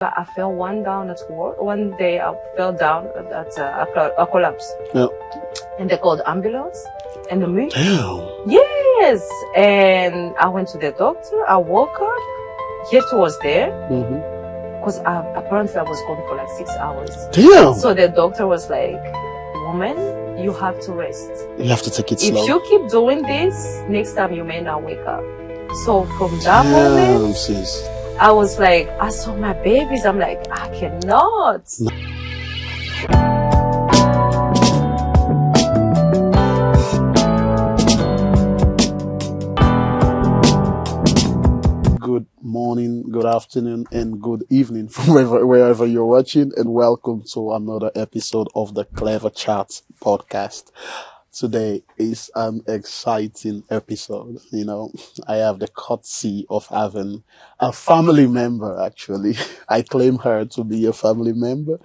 I fell one down at work. One day I fell down at a collapse. Yeah. And they called ambulance. And the me. Damn. Yes. And I went to the doctor. I woke up. Yet was there. Because apparently I was gone for like 6 hours. Damn. So the doctor was like, woman, you have to rest. You have to take it slow. If you keep doing this, next time you may not wake up. So from that moment, sis. I was like, I saw my babies. I'm like, I cannot. Good morning, good afternoon, and good evening from wherever you're watching, and welcome to another episode of the Clever Chat podcast. Today is an exciting episode. You know, I have the courtesy of having a family member, actually. I claim her to be a family member.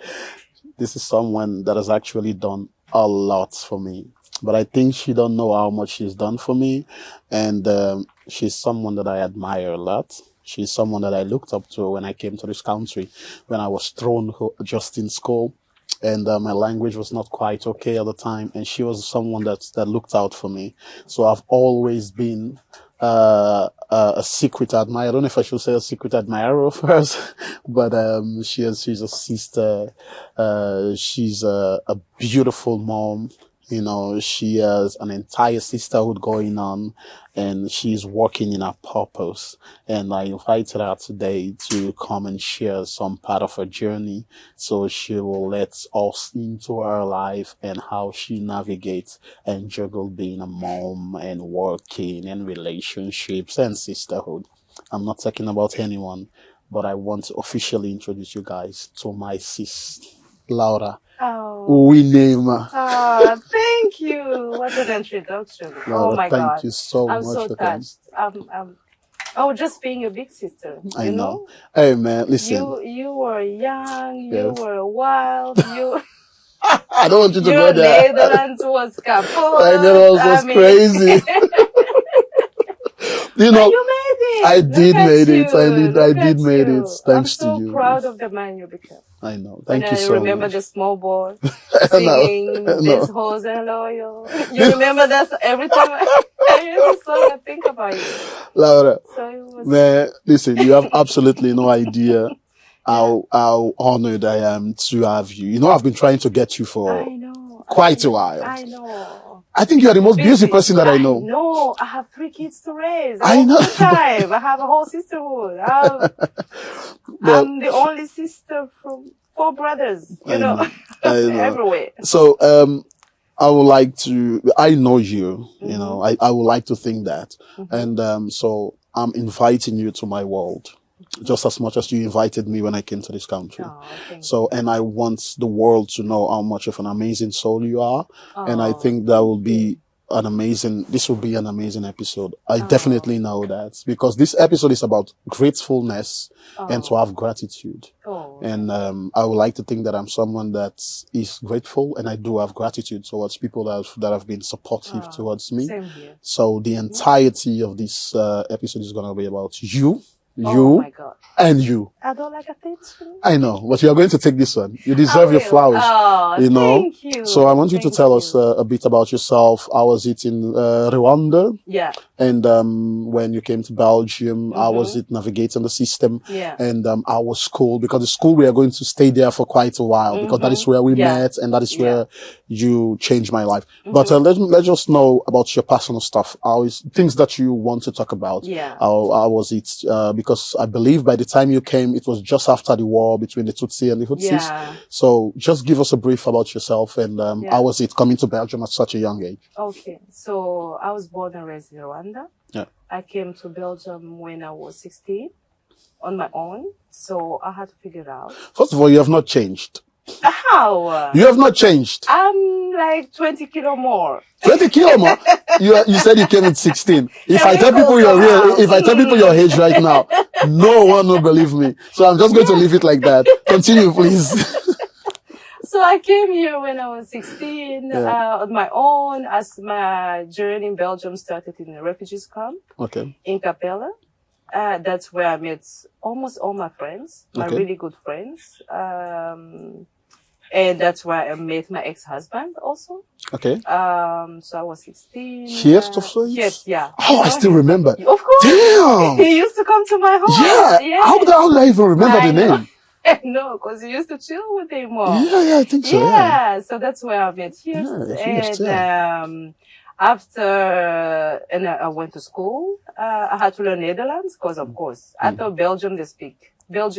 This is someone that has actually done a lot for me. But I think she don't know how much she's done for me. And she's someone that I admire a lot. She's someone that I looked up to when I came to this country, when I was thrown just in school. And my language was not quite okay at the time. And she was someone that looked out for me. So I've always been a secret admirer. I don't know if I should say a secret admirer of hers, but she's a sister. She's a beautiful mom. You know, she has an entire sisterhood going on, and she's working in her purpose. And I invited her today to come and share some part of her journey. So she will let us into her life and how she navigates and juggle being a mom and working and relationships and sisterhood. I'm not talking about anyone, but I want to officially introduce you guys to my sis, Laura. Uwineme. Thank you. What an introduction. Laura, oh my God. Thank you so I'm much so for coming. touched. Oh, just being your big sister. I know. Hey man, listen. You were young, you Yes. were wild, you I don't want you to your go there. Netherlands was kaput. I know, it was crazy. You know, And you made it. I Look did at made you. it. I Look did at made you. it. Thanks I'm to you. so proud of the man you became. I know. And Thank you I so remember much. the small boy No, singing no. This Horse and Loyal. You remember that every time I hear the song, I think about you. Laura, So it was. man, listen, you have absolutely no idea how honored I am to have you. You know, I've been trying to get you for I know. quite a while. I know. I think you are the most busy person that I know. No, I have 3 kids to raise. I know. All the time. I have a whole sisterhood. I'm the only sister from 4 brothers. You know. I know. Everywhere. So, I would like to, I know you, you know, I would like to think that. And, so I'm inviting you to my world just as much as you invited me when I came to this country. So, and I want the world to know how much of an amazing soul you are. And I think that will be this will be an amazing episode. I definitely know that, because this episode is about gratefulness and to have gratitude. And I would like to think that I'm someone that is grateful, and I do have gratitude towards people that have been supportive towards me. Same here. So the entirety of this episode is going to be about you, Oh my God. and you. I don't like attention. I know, but you are going to take this one. You deserve your flowers. Oh, you know. Thank you. So I want you to tell us a bit about yourself. How was it in Rwanda? Yeah. And when you came to Belgium, how was it navigating the system? Yeah. And how was school? Because the school, we are going to stay there for quite a while, because that is where we met, and that is where you changed my life. But let's just know about your personal stuff. How is things that you want to talk about? Yeah. How was it? Because I believe by the time you came, it was just after the war between the Tutsi and the Hutsis. Yeah. So just give us a brief about yourself, and how was it coming to Belgium at such a young age? Okay. So I was born and raised in Rwanda. Yeah. I came to Belgium when I was 16 on my own. So I had to figure it out. First of all, you have not changed. How? You have not changed. I'm like 20 kilo more. 20 kilo more? You said you came at 16. If I tell people your age right now, no one will believe me. So I'm just going to leave it like that. Continue, please. So I came here when I was 16 on my own, as my journey in Belgium started in a refugees camp Okay. in Capella. That's where I met almost all my friends, my really good friends. And that's where I met my ex-husband also. Okay. So I was 16. Years of so? Yes, yeah. Oh, I still remember. Of course. Damn. He used to come to my home. Yeah. Yeah. How do I even remember the name? No, because he used to chill with him more. Yeah, I think so. Yeah. So that's where I met Hirst. Yeah, After I went to school, I had to learn Netherlands because, of course, I thought Belgium, they speak French.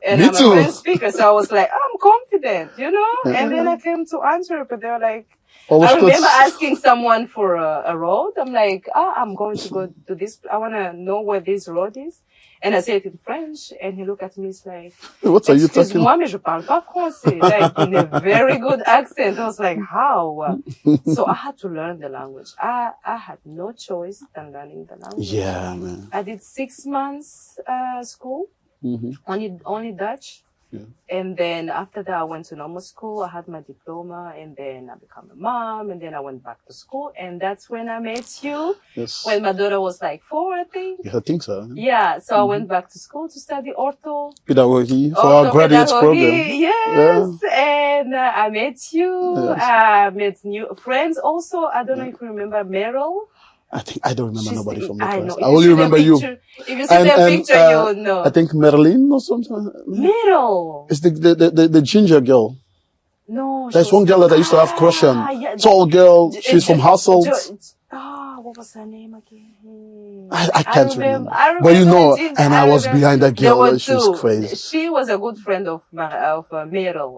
And Me I'm too. a French speaker. So I was like, I'm confident, you know? And then I came to Antwerp and they were like, I remember asking someone for a road. I'm like, I'm going to go to this. I want to know where this road is. And I said it in French, and he looked at me, he's like, what are you talking? Excuse-moi, mais je parle pas français. Like, in a very good accent. I was like, how? So I had to learn the language. I had no choice than learning the language. Yeah, man. I did 6 months, school. Only Dutch. Yeah. And then after that, I went to normal school. I had my diploma, and then I became a mom, and then I went back to school. And that's when I met you. Yes. When my daughter was like 4, I think. Yeah, I think so. Yeah. So I went back to school to study ortho. Pedagogy for our graduate program. Yes. Yeah. And I met you. Yes. I met new friends also. I don't know if you remember Meryl. I don't remember nobody from the class. I only remember you. If you see the picture, you would know. I think Marilyn or something. Meryl. It's the ginger girl. No. There's one girl that I used to have crush on. Yeah, tall girl. She's from Hasselt. What was her name again? I can't remember. But you know, and I was behind that girl. She's crazy. She was a good friend of Meryl.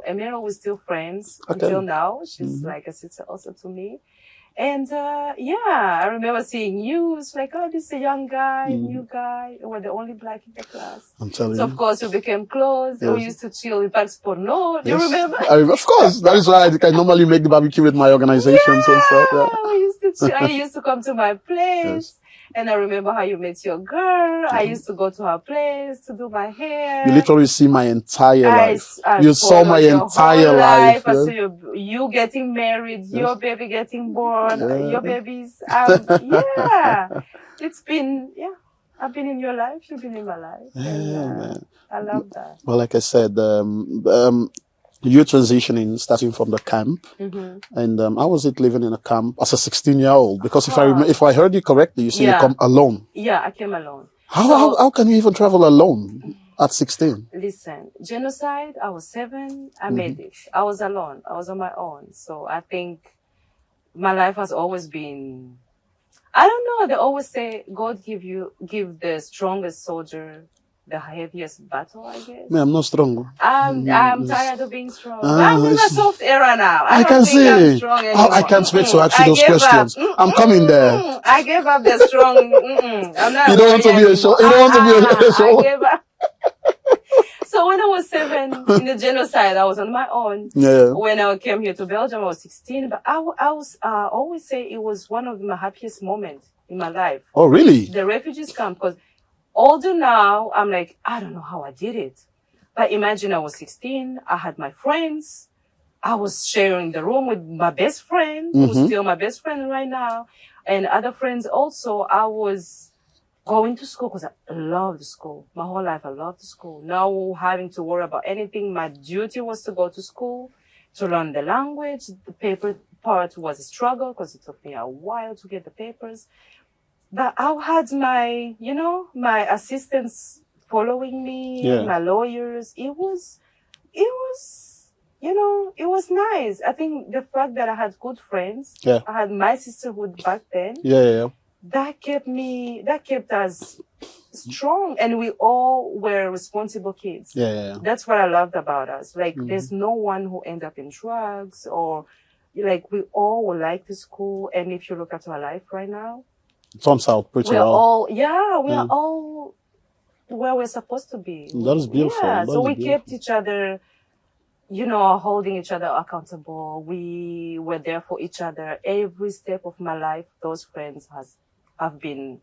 And Meryl was still friends until now. She's like a sister also to me. And, I remember seeing you. It's like, oh, this is a young guy, new guy. We're the only black in the class. I'm telling you. So, of course, we became close. Yes. We used to chill in Parks Porno. Do you remember? Of course. That is why I normally make the barbecue with my organizations and stuff. Yeah. We used to chill. I used to come to my place. Yes. And I remember how you met your girl. I used to go to her place to do my hair. You literally see my entire life. You saw my entire life. I saw you getting married, your baby getting born, your babies. It's been, I've been in your life. You've been in my life. And, I love that. Well, like I said, you're transitioning, starting from the camp. And how was it living in a camp as a 16-year-old? Because if I heard you correctly, you said you come alone. Yeah, I came alone. How can you even travel alone at 16? Listen, genocide, I was 7. I made it. I was alone. I was on my own. So I think my life has always been, I don't know. They always say God give the strongest soldier the heaviest battle, I guess. Man, I'm not strong. I'm tired of being strong. I'm in a soft era now. I can see. I'm strong anymore. I can't wait to ask you those questions. I'm coming there. I gave up the strong. I'm not. You don't want to be a show. You don't want to be a show. I gave up. So when I was 7 in the genocide, I was on my own. Yeah. When I came here to Belgium, I was 16. But I always say it was one of my happiest moments in my life. Oh, really? The refugees camp, because older now, I'm like, I don't know how I did it. But imagine I was 16. I had my friends. I was sharing the room with my best friend, who's still my best friend right now. And other friends also. I was going to school because I loved school. My whole life, I loved school. Now having to worry about anything, my duty was to go to school, to learn the language. The paper part was a struggle because it took me a while to get the papers. But I had my assistants following me, my lawyers. It was nice. I think the fact that I had good friends, I had my sisterhood back then. That kept us strong, and we all were responsible kids. That's what I loved about us. Like, there's no one who ended up in drugs, or like, we all were like the school. And if you look at our life right now, it turns out pretty well. We are all where we're supposed to be. That is beautiful. Yeah, so we kept each other, holding each other accountable. We were there for each other. Every step of my life, those friends have been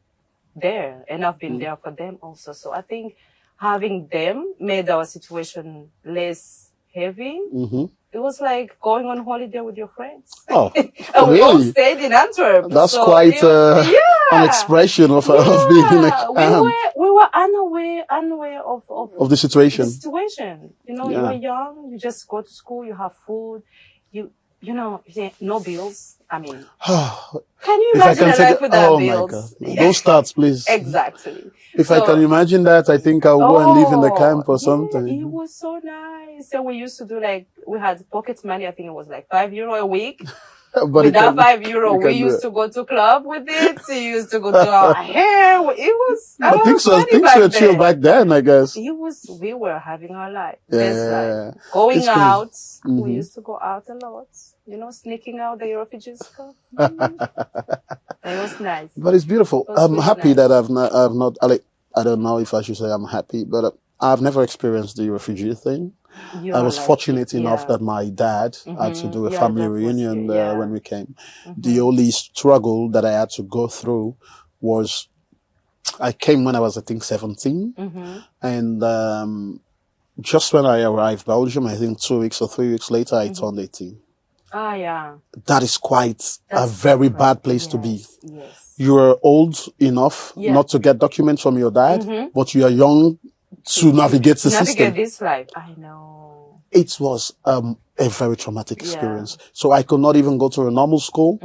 there, and I've been there for them also. So I think having them made our situation less heavy. Mm-hmm. It was like going on holiday with your friends. Oh, And we all really? stayed in Antwerp. That's So quite it was, an expression of being in a camp. We were unaware Of the the situation. situation. You know, you are young, you just go to school, you have food, you know, no bills. I mean, can you imagine a life without bills? My God. Those stats, please. Exactly. If I can imagine that, I think I'll go and live in the camp or something. It was so nice. So we used to do we had pocket money. I think it was like €5 a week. But with that €5, we used to go to club with it. We used to go to our hair. It was, things were chill back then, I guess. We were having our life. Yeah. Best life. Going out. We used to go out a lot. You know, sneaking out the refugees club. It was nice. But it's beautiful. I'm really happy nice. that I've not, I don't know if I should say I'm happy, but I've never experienced the refugee thing. I was fortunate enough that my dad had to do a family reunion when we came. The only struggle that I had to go through was I came when I was, I think, 17. And just when I arrived Belgium, I think 2 weeks or 3 weeks later, I turned 18. Ah, yeah. That is quite a very bad place to be. Yes. You are old enough not to get documents from your dad, but you are young to navigate the system. Navigate this life. I know. It was a very traumatic experience. So I could not even go to a normal school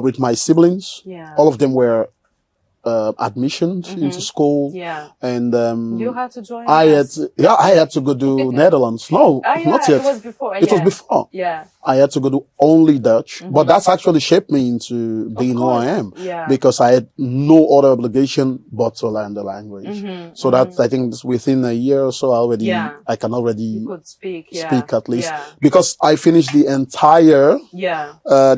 with my siblings. Yeah. All of them were admissions into school. Yeah. And you had to join I us. had to go to Netherlands. No, not yet. It was before. It was before. Yeah. I had to go to only Dutch, but that's actually shaped me into being who I am. Yeah. Because I had no other obligation but to learn the language. So that I think within a year or so already, I can already you could speak at least. Because I finished the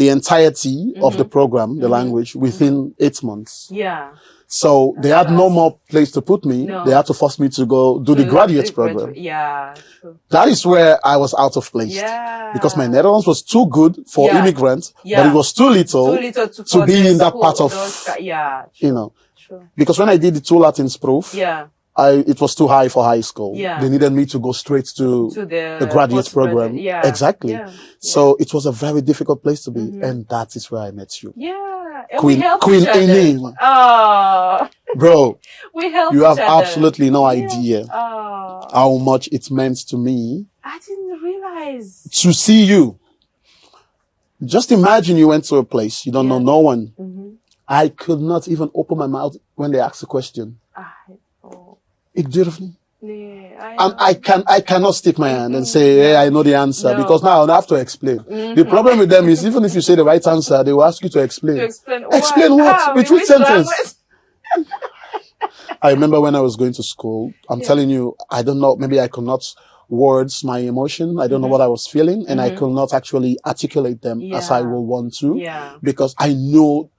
entirety of the program, the language, within 8 months. Yeah. So they had no more place to put me. No. They had to force me to go do the graduate program. Yeah. True. That is where I was out of place. Yeah. Because my Netherlands was too good for immigrants, but it was too little to be in that part of, you know. True. Because when I did the 2 Latins proof, it was too high for high school. Yeah. They needed me to go straight to the graduate program. Yeah. Exactly. Yeah. So it was a very difficult place to be. And that is where I met you. Yeah. And Queen Uwineme. Oh. Bro, we helped you have each other. absolutely no idea how much it meant to me. I didn't realize. To see you. Just imagine you went to a place, you don't know no one. I could not even open my mouth when they asked a question. Ik durf niet. And I cannot stick my hand and say, hey, I know the answer, because now I have to explain. The problem with them is even if you say the right answer, they will ask you to explain. Explain what? With which sentence? I remember when I was going to school, I'm telling you, I don't know, maybe I could not words my emotion. I don't know what I was feeling, and I could not actually articulate them as I would want to, because I know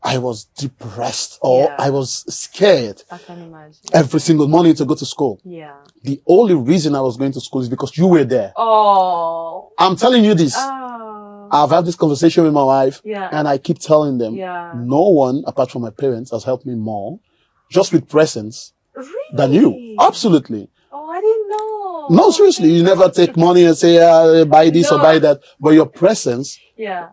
I was depressed or I was scared. I can imagine. Every single morning to go to school. Yeah. The only reason I was going to school is because you were there. Oh. I'm telling you this. I've had this conversation with my wife, and I keep telling them, no one apart from my parents has helped me more, just with presence, than you. Absolutely. Oh, I didn't know. No, seriously, you never take money and say, buy this or buy that. But your presence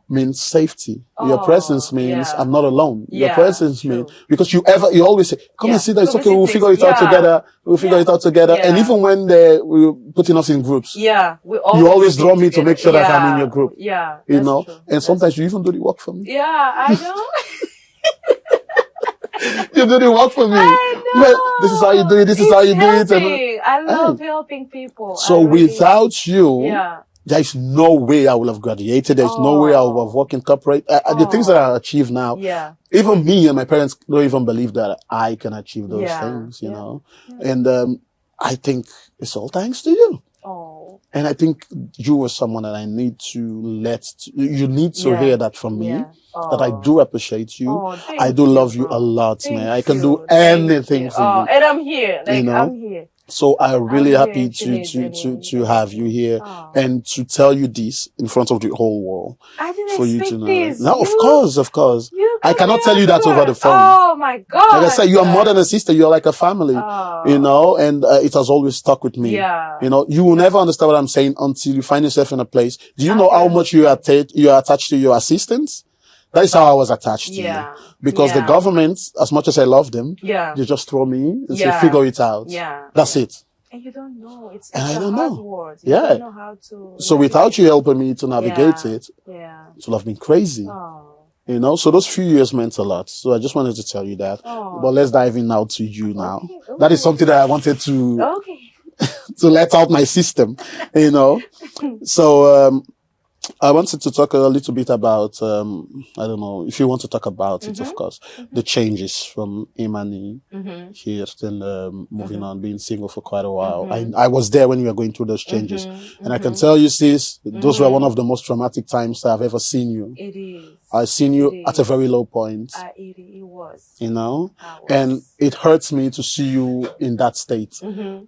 means safety. Your presence means I'm not alone. Your presence means, because you always say, come and sit there. It's okay. We'll figure it out together. We'll figure it out together. And even when we were putting us in groups, you always draw me to make sure that I'm in your group. Yeah. You know, and sometimes you even do the work for me. Yeah, I know. You do the work for me. I know. This is how you do it. This is how you do it. And I love helping people. So without you, there is no way I would have graduated. There's no way I would have worked in corporate. The things that I achieve now, even me and my parents don't even believe that I can achieve those things, you know. And I think it's all thanks to you. Oh. And I think you were someone that I need to you need to hear that from me, that I do appreciate you. I do love you a lot, man. I can do anything for you. And I'm here. You know? I'm here. So I'm really I'm here happy if she needs to have you here Oh. and to tell you this in front of the whole world. I didn't For you to expect know. this. Now, of course. You I got me cannot tell on you that over the guard. phone. Oh my God. Like I said, you are more than a sister. You are like a family, Oh. and it has always stuck with me. Yeah. You will never understand what I'm saying until you find yourself in a place. Do you know how much you are attached to your assistants? That is how I was attached to you. Because the government, as much as I love them, they just throw me in and say, figure it out. That's it. And you don't know. It's And I a don't hard know. word. You don't know how to So without you helping me to navigate it, yeah. it would have been crazy. Oh. So those few years meant a lot. So I just wanted to tell you that. Oh. But let's dive in now to you now. Okay. That is something that I wanted to Okay. to let out my system, So I wanted to talk a little bit about I don't know if you want to talk about it, of course, the changes from Imani here and moving on, being single for quite a while. I was there when you were going through those changes, and I can tell you, sis, those were one of the most traumatic times I've ever seen you. It is. I've seen you at a very low point. It was. And it hurts me to see you in that state.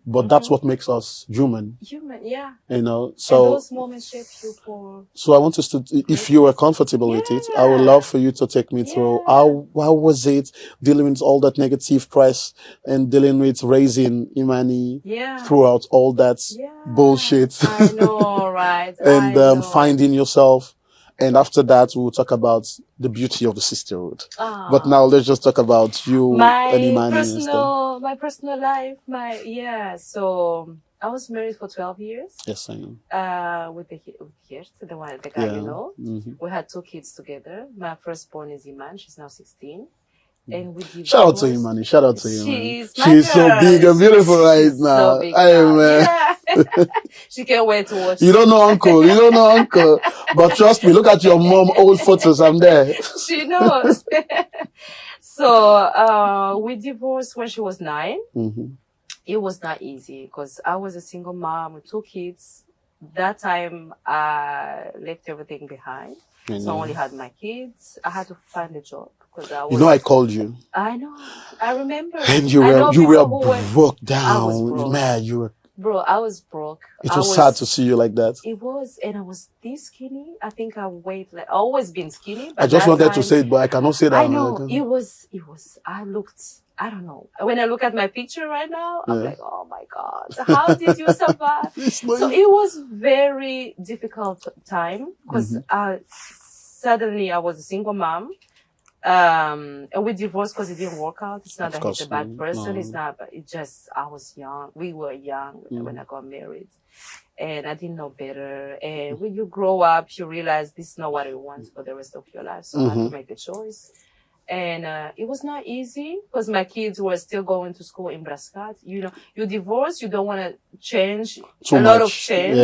But that's what makes us human. Human, yeah. So and those moments shape you for. So I want us to, if you are comfortable with it, I would love for you to take me through how was it dealing with all that negative press and dealing with raising Imani throughout all that bullshit. I know, right? And finding yourself. And after that, we'll talk about the beauty of the sisterhood. But now let's just talk about you and Imani and stuff. My personal life, So I was married for 12 years. Yes, I know. With the guy, We had 2 kids together. My firstborn is Iman. She's now 16. And we divorced. Shout out to Imani. Shout out to Imani. She's so big and beautiful right now. So big now. She can't wait to watch. You don't know uncle. But trust me, look at your mom old photos. I'm there. She knows. So we divorced when she was 9. It was not easy because I was a single mom with 2 kids. That time I left everything behind. So I only had my kids. I had to find a job. I called you. I know. I remember. And you were broke down. I was broke. Man, you were. Bro, I was broke. It was sad to see you like that. It was, and I was this skinny. I think I weighed I've always been skinny. But I just wanted to say it, but I cannot say that. I know. It was, I don't know. When I look at my picture right now, I'm like, oh my God, how did you survive? So it was very difficult time because suddenly I was a single mom. And we divorced because it didn't work out. It's not that he's a bad person. No. It's not, but I was young. We were young when I got married. And I didn't know better. And when you grow up, you realize this is not what you want for the rest of your life. So I had to make a choice. And it was not easy because my kids were still going to school in Brascat. You divorce, you don't want to change a lot of change,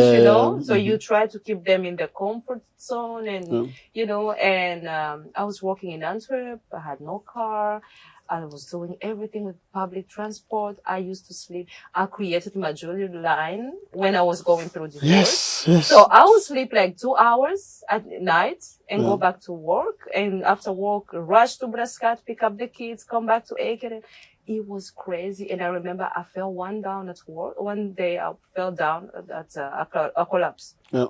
So you try to keep them in the comfort zone and, and I was working in Antwerp. I had no car. I was doing everything with public transport. I used to sleep. I created my jewelry line when I was going through divorce. Yes. So I would sleep like 2 hours at night and go back to work. And after work, rush to Brascat, pick up the kids, come back to Ekeren. It was crazy. And I remember I fell down at work. One day I fell down at a collapse. Yeah.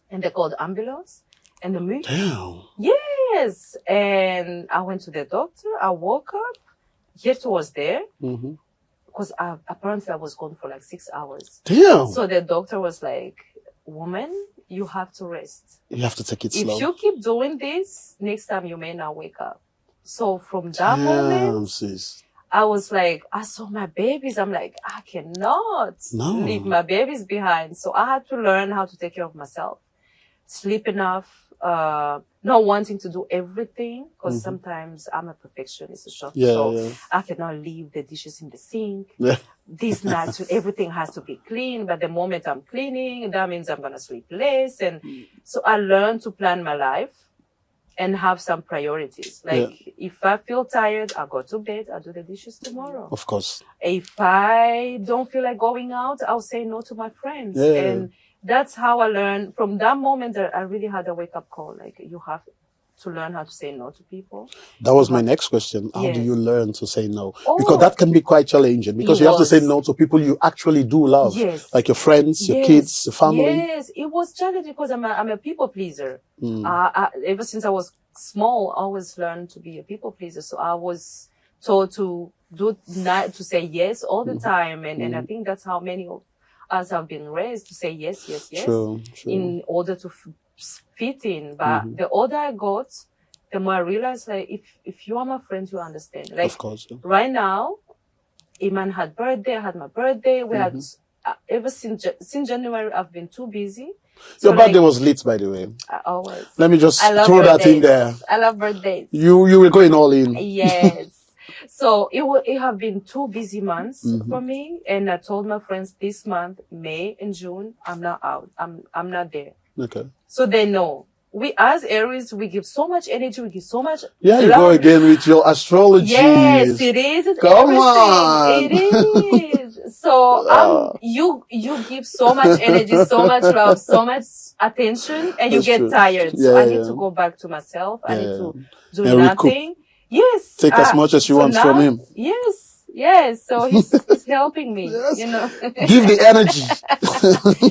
And they called ambulance. And the movie. Damn. Yes. And I went to the doctor. I woke up. Yet was there. Because apparently I was gone for like 6 hours. Damn. So the doctor was like, woman, you have to rest. You have to take it slow. If you keep doing this, next time you may not wake up. So from that moment, sis. I was like, I saw my babies. I'm like, I cannot leave my babies behind. So I had to learn how to take care of myself. Sleep enough. Not wanting to do everything because sometimes I'm a perfectionist, so I cannot leave the dishes in the sink. This night, everything has to be clean. But the moment I'm cleaning, that means I'm gonna sleep less. And so I learned to plan my life and have some priorities. If I feel tired, I'll go to bed. I'll do the dishes tomorrow. Of course. If I don't feel like going out, I'll say no to my friends. And that's how I learned. From that moment, I really had a wake-up call. Like, you have to learn how to say no to people. That was my next question. How do Yes. you learn to say no? Oh. Because that can be quite challenging, because It you have to say was. no to people you actually do love. Yes. Like your friends, your Yes. kids, your family. Yes, it was challenging because I'm a people pleaser. Ever since I was small, I always learned to be a people pleaser. So I was taught to to say yes all the time. And I think that's how many of us have been raised, to say yes, yes, yes. True. In order to fit in. But the older I got, the more I realized, like, if you are my friend, you understand. Like, of course. Yeah. right now, Iman had birthday, I had my birthday. We had, ever since January, I've been too busy. So, Your birthday was lit, by the way. I always. Let me just I love throw birthdays. that in there. I love birthdays. You were going all in. Yes. So it have been 2 busy months for me. And I told my friends this month, May and June, I'm not out. I'm not there. Okay. So they know. We, as Aries, we give so much energy, we give so much Yeah, you love. go again with your astrology. Yes, it is. It's Come everything. on. It is. So you give so much energy, so much love, so much attention, and you That's get true. tired. Yeah, so I need yeah. to go back to myself. I need to do And nothing. Yes. Take as much as you want now, from him. Yes. So he's helping me. Yes. You know. Give the energy.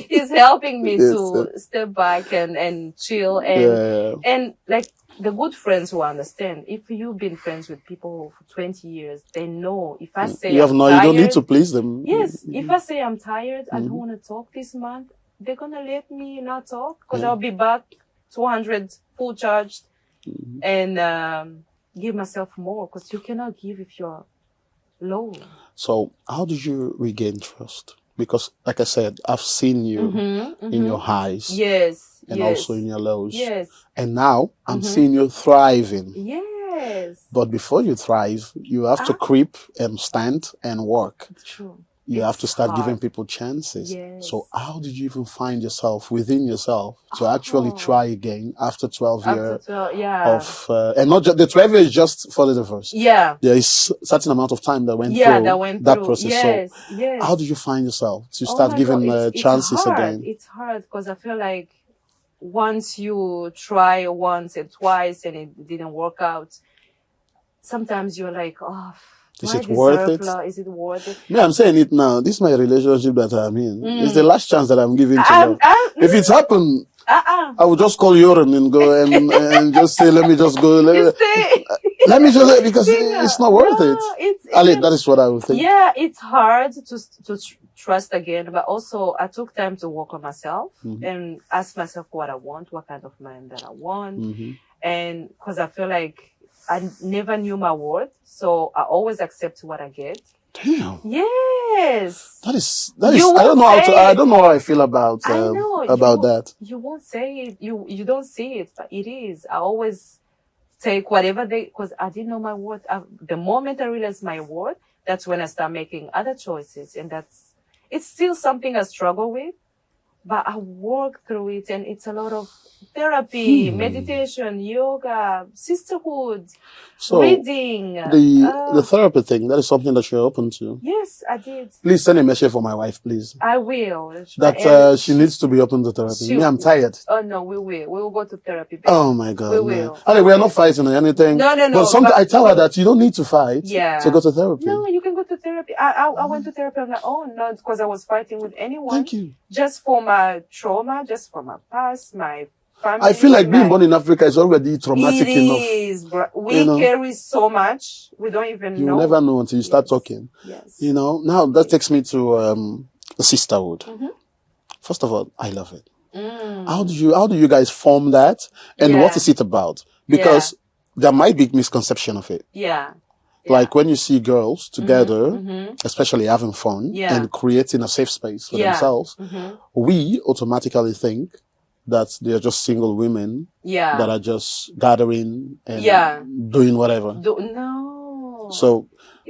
He's helping me Yes, to step back and chill and like the good friends who understand. If you've been friends with people for 20 years, they know if I say you don't need to please them. Yes. If I say I'm tired, I don't want to talk this month, they're going to let me not talk because I'll be back 200 full charged and give myself more because you cannot give if you're low. So how did you regain trust? Because like I said, I've seen you in your highs. Yes. And also in your lows. Yes. And now I'm seeing you thriving. Yes. But before you thrive, you have to creep and stand and work. True. You have to start giving people chances. Yes. So how did you even find yourself within yourself to actually try again after 12 years of, and not just, the 12 years is just for the divorce. Yeah. There is certain amount of time that went through that process. Yes. So how did you find yourself to start giving chances again? It's hard because I feel like once you try once and twice and it didn't work out, sometimes you're like, oh, is it worth it? Is it worth it? Yeah, I'm saying it now. This is my relationship that I'm in. It's the last chance that I'm giving to you. If it's happened, I would just call Yoram and go and just say, let me just go. Let me just, because it's not worth it. Ali, that is what I would think. Yeah, it's hard to trust again, but also I took time to work on myself and ask myself what I want, what kind of man that I want. And because I feel like I never knew my worth, so I always accept what I get. Damn. Yes. That is. I don't know how I feel about that. You won't say it. You don't see it, but it is. I always take whatever because I didn't know my worth. The moment I realized my worth, that's when I start making other choices, and it's still something I struggle with, but I work through it, and it's a lot of therapy, meditation, yoga, sisterhood, reading. The therapy thing, that is something that you're open to. Yes, I did. Please send a message for my wife, please. I will. That she needs to be open to therapy. I'm tired. Oh no, we will. We will go to therapy. Baby. Oh my God. We will. We are not fighting or anything. No. But I tell her that you don't need to fight to go to therapy. No, you can go to therapy. I went to therapy on my own, not because I was fighting with anyone. Thank you. Just for my trauma, just for my past, my family. I feel like being born in Africa is already traumatic enough. It is, bro. We carry so much. We don't even know. You never know until you start talking. Yes. Now that takes me to sisterhood. First of all, I love it. How do you guys form that? And what is it about? Because there might be misconception of it. Yeah. Like when you see girls together, especially having fun and creating a safe space for themselves, we automatically think that they are just single women that are just gathering and doing whatever. No. So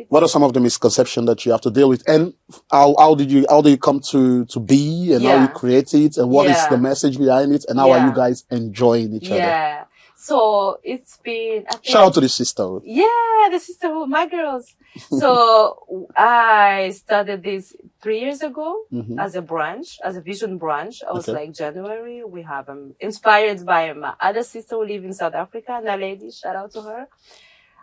what are some of the misconceptions that you have to deal with? And how did you come to be and how you create it and what is the message behind it and how are you guys enjoying each other? Yeah. So it's been, I Shout out think, to the sisterhood. yeah, the sisterhood, my girls. So I started this 3 years ago as a branch, as a vision branch. I was Okay. like, January, we have inspired by my other sister who live in South Africa, and a lady, shout out to her.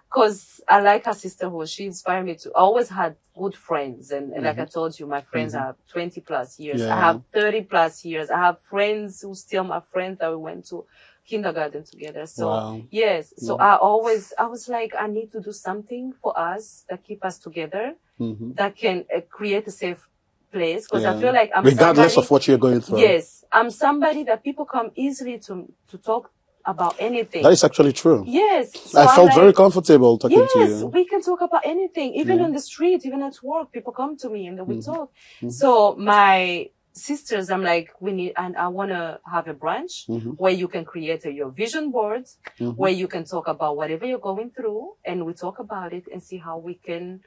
Cause I like her sisterhood. She inspired me to, I always had good friends. And like I told you, my friends are 20 plus years. I Yeah. have 30 plus years. I have friends who still my friends that we went to kindergarten together. So Wow. yes. So I was like, I need to do something for us that keep us together, that can create a safe place. Cause I feel like I'm regardless somebody, of what you're going through. yes, I'm somebody that people come easily to talk about anything. That is actually true. Yes. So I felt very comfortable talking to you. yes, we can talk about anything, even on the street, even at work. People come to me and then we talk. So my sisters, I'm like, and I want to have a branch where you can create your vision boards, where you can talk about whatever you're going through, and we talk about it and see how we can,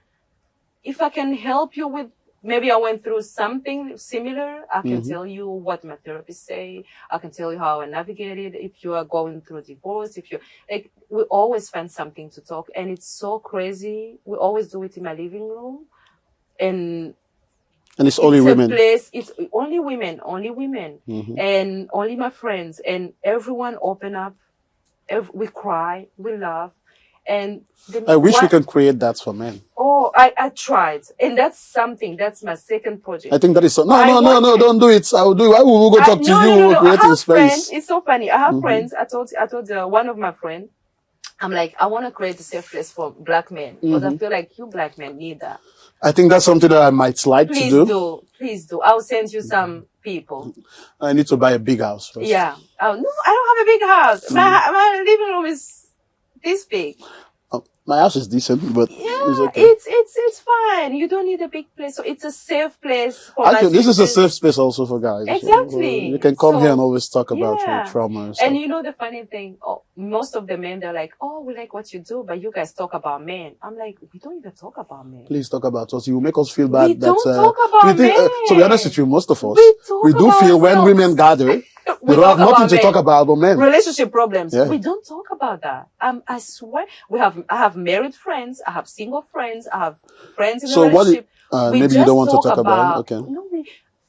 if I can help you with, maybe I went through something similar. I can tell you what my therapist say. I can tell you how I navigated. If you are going through divorce, if you like, we always find something to talk, and it's so crazy. We always do it in my living room, and it's only women. It's only women, and only my friends, and everyone open up. We cry, we laugh, and I wish we can create that for men. Oh, I tried. And that's my second project. I think that is so. No, don't do it. I'll do it. Why will we go talk to you? We're creating space. Friends. It's so funny. I have friends. I told one of my friends, I'm like, I want to create a safe place for black men. Because I feel like you black men need that. I think that's something that I might like to do. Please do. I'll send you some people. I need to buy a big house first. Yeah. Oh, no, I don't have a big house. My living room is this big. My house is decent, but it's okay. It's fine. You don't need a big place, so it's a safe place for Actually, this is a safe space also for guys. Exactly. You can come here and always talk about your trauma and stuff. And you know the funny thing, most of the men, they're like, "Oh, we like what you do, but you guys talk about men." I'm like, we don't even talk about men. Please talk about us. You will make us feel bad. We don't talk about men. To be honest with you, most of us, we do feel when women gather. We don't have nothing to talk about men. Relationship problems. Yeah. We don't talk about that. I swear, I have married friends. I have single friends. I have friends in a relationship. Maybe you don't want to talk about it. Okay. No,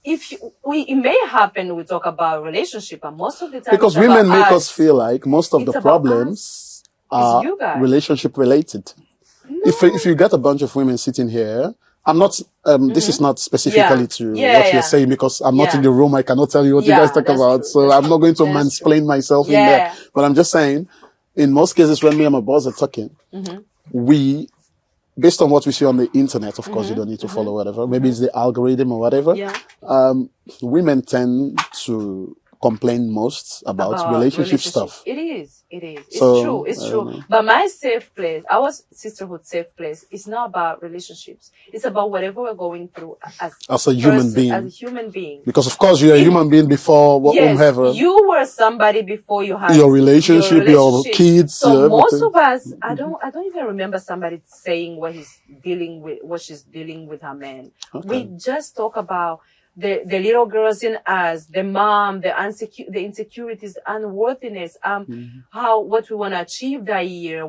it may happen. We talk about relationship, but most of the time, because women make us feel like most of the problems are relationship related. No. If you get a bunch of women sitting here. I'm not, this is not specifically to what you're saying because I'm not in the room. I cannot tell you what you guys talk about. True. So I'm not going to mansplain myself in there. But I'm just saying, in most cases, when me and my boss are talking, we, based on what we see on the internet, of course, you don't need to follow whatever. Maybe it's the algorithm or whatever. Yeah. Women tend to complain most about relationship stuff. It is. It's true. It's true. But my safe place, our sisterhood safe place, is not about relationships. It's about whatever we're going through as a human being. As a human being. Because of course you're a human being before whomever. You were somebody before you had your relationship, your kids. So most of us, I don't even remember somebody saying what she's dealing with her man. Okay. We just talk about the little girls in us, the mom, the insecurities, the unworthiness, what we want to achieve that year.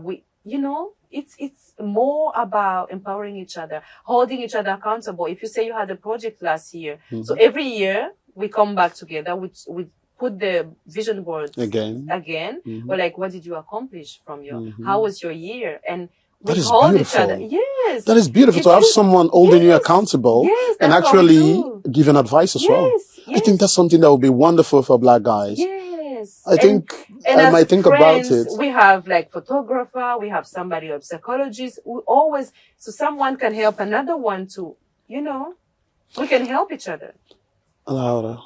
It's more about empowering each other, holding each other accountable. If you say you had a project last year, so every year we come back together, we put the vision board again. We're like, what did you accomplish from how was your year? And we hold each other. Yes. That is beautiful to have someone holding you accountable and actually giving advice as well. I think that's something that would be wonderful for black guys. Yes. I might think about it. We have like photographer, we have somebody of psychologist. So someone can help another one to, we can help each other. Laura,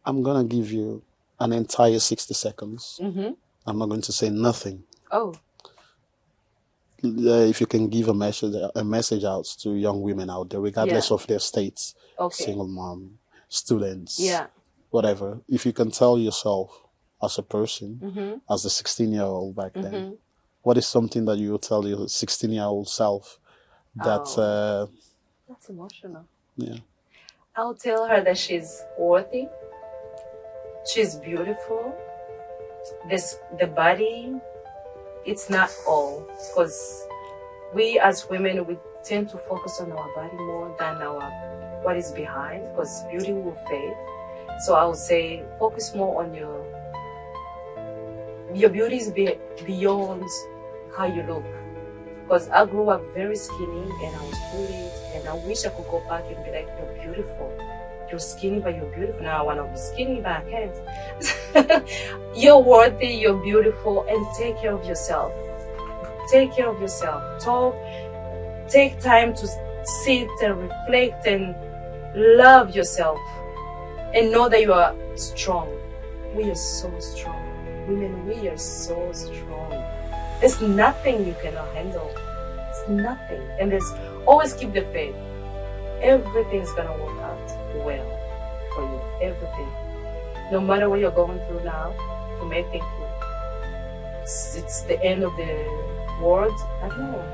I'm going to give you an entire 60 seconds. I'm not going to say nothing. Oh. If you can give a message out to young women out there, regardless of their states, single mom, students, whatever. If you can tell yourself as a person, as a 16-year-old back then, what is something that you will tell your 16-year-old self that's emotional. Yeah. I'll tell her that she's worthy, she's beautiful, the body, it's not all, because we as women, we tend to focus on our body more than what is behind, because beauty will fade. So I would say focus more on your beauty is beyond how you look. Because I grew up very skinny and I was bullied, and I wish I could go back and be like, you're beautiful. You're skinny, but you're beautiful. Now I want to be skinny, but I can't. You're worthy, you're beautiful, and take care of yourself. Take care of yourself. Take time to sit and reflect and love yourself. And know that you are strong. We are so strong. Women, we are so strong. There's nothing you cannot handle. It's nothing. And always keep the faith. Everything's gonna work out well for you. Everything. No matter what you're going through now, you may think it's the end of the world. I don't know.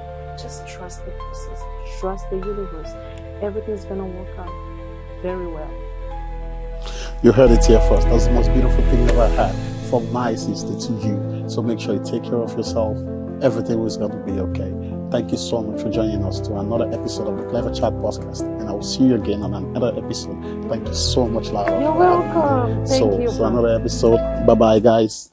Just trust the process. Trust the universe. Everything's gonna work out very well. You heard it here first. That's the most beautiful thing I've ever had from my sister to you. So make sure you take care of yourself. Everything is going to be okay. Thank you so much for joining us to another episode of the Clever Chat podcast. And I will see you again on another episode. Thank you so much, Lara. You're welcome. Thank you. So another episode. Bye-bye, guys.